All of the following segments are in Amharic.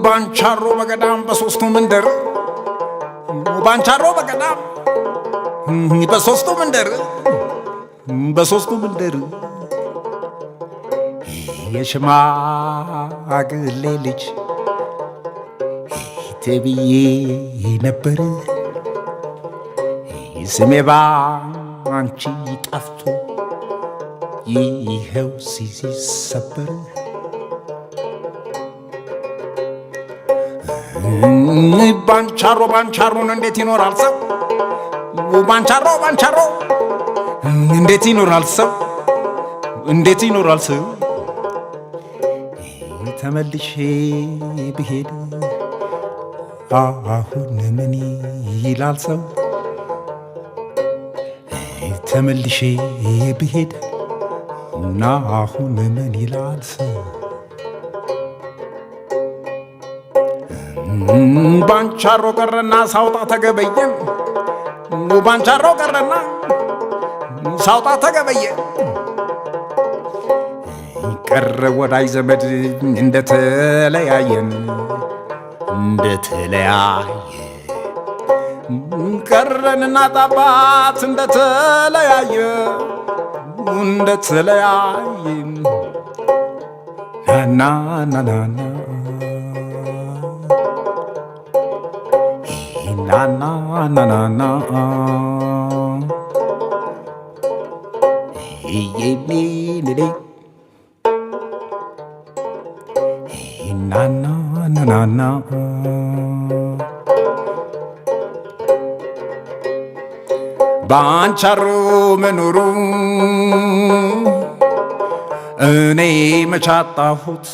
ባንቻሮ በገዳም በሶስቱ መንደር ባንቻሮ በገዳም በሶስቱ መንደር የሽማግሌ ልጅ ተብዬ ነበር ስሜ ባንቺ ጠፍቶ ይኸው ሲሰበር ባንቻሮን እንዴት ይኖራል ሰው ባንቻሮ እንዴት ይኖራል ሰው ተመልሼ ብሄድ አሁን ምን ይላል ሰው ተመልሼ ብሄድ አሁን ምን ይላል ሰው ባንቻሮ ቀረና ሳውጣ ተገበየ ባንቻሮ ቀረና ሳውጣ ተገበየ ቀረ ወዳጅ ዘመድ እንደተለያየን ቀረንና ጣባት እንደተለያየን ናናናና ናናናና ይይኔኔ ናናናና ባንቻሮ መኖሩ እኔ መቻጣሁት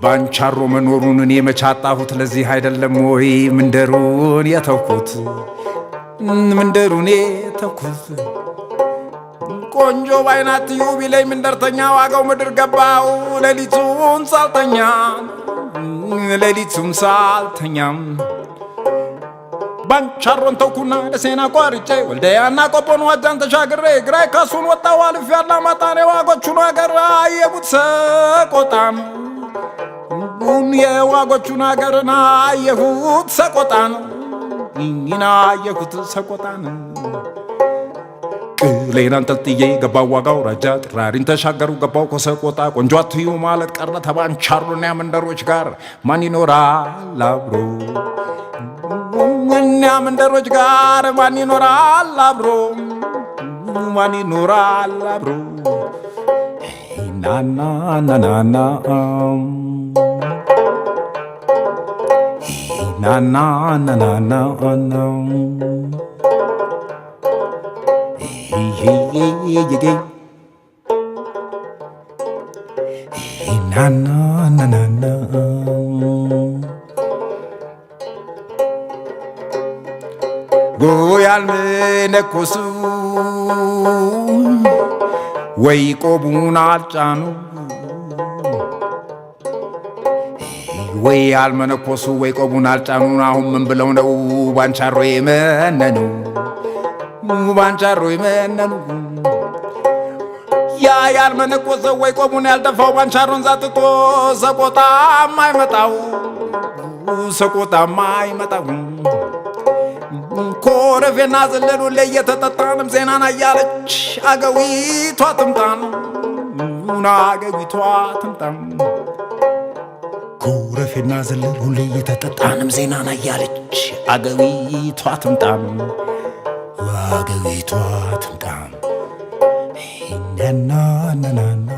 ባንቻሮ መኖሩን እኔ መቻጣሁት ለዚህ አይደለም ወይ መንደሩን የተውኩት ቆንጆ ባይናት ቢለኝ መንደርተኛ ዋጋው ምድር ገባው ሌሊቱን ሳልተኛም ባንቻሮን ተውኩና ደሴና ቋርጬ ወልደያና ቆጶን ዋጃን ተሻግሬ ግራይ ካሱን ወጣው አልፍ ያላ ማጣኔ ዋጎቹን አገር አየሁት ሰቆጣን የዋጎቹን አገርና አየሁት ሰቆጣን ቅሌን አንጠልጥዬ ገባው ዋጋው ራጃ ጥራሪን ተሻገሩ ገባው ከሰቆጣ ቆንጆ አትዩ ማለት ቀረ ተባንቻሮና መንደሮች ጋር ማን ይኖራል አብሮ እኛ መንደሮች ጋር ማን ይኖራል አብሮ ናናናና ጎያል መነኮሱ ወይ ቆቡን አልጫኑ ወይ አልመነኮሱ ወይ ቆቡን አልጫኑ አሁን ምን ብለው ነው ባንቻሮ የመነኑ ያ ያልመነኮሰ ወይ ቆቡን ያልደፋው ባንቻሮን ዛጥቶ ሰቆጣም አይመጣው ኮረፌና ዘለሉ ለየተጠጣንም ዜናና እያለች አገዊቷ ትምጣን ኮረፌና ዘለሉ ለየተጠጣንም ዜናና እያለች አገዊቷ ትምጣን ናናናና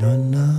na na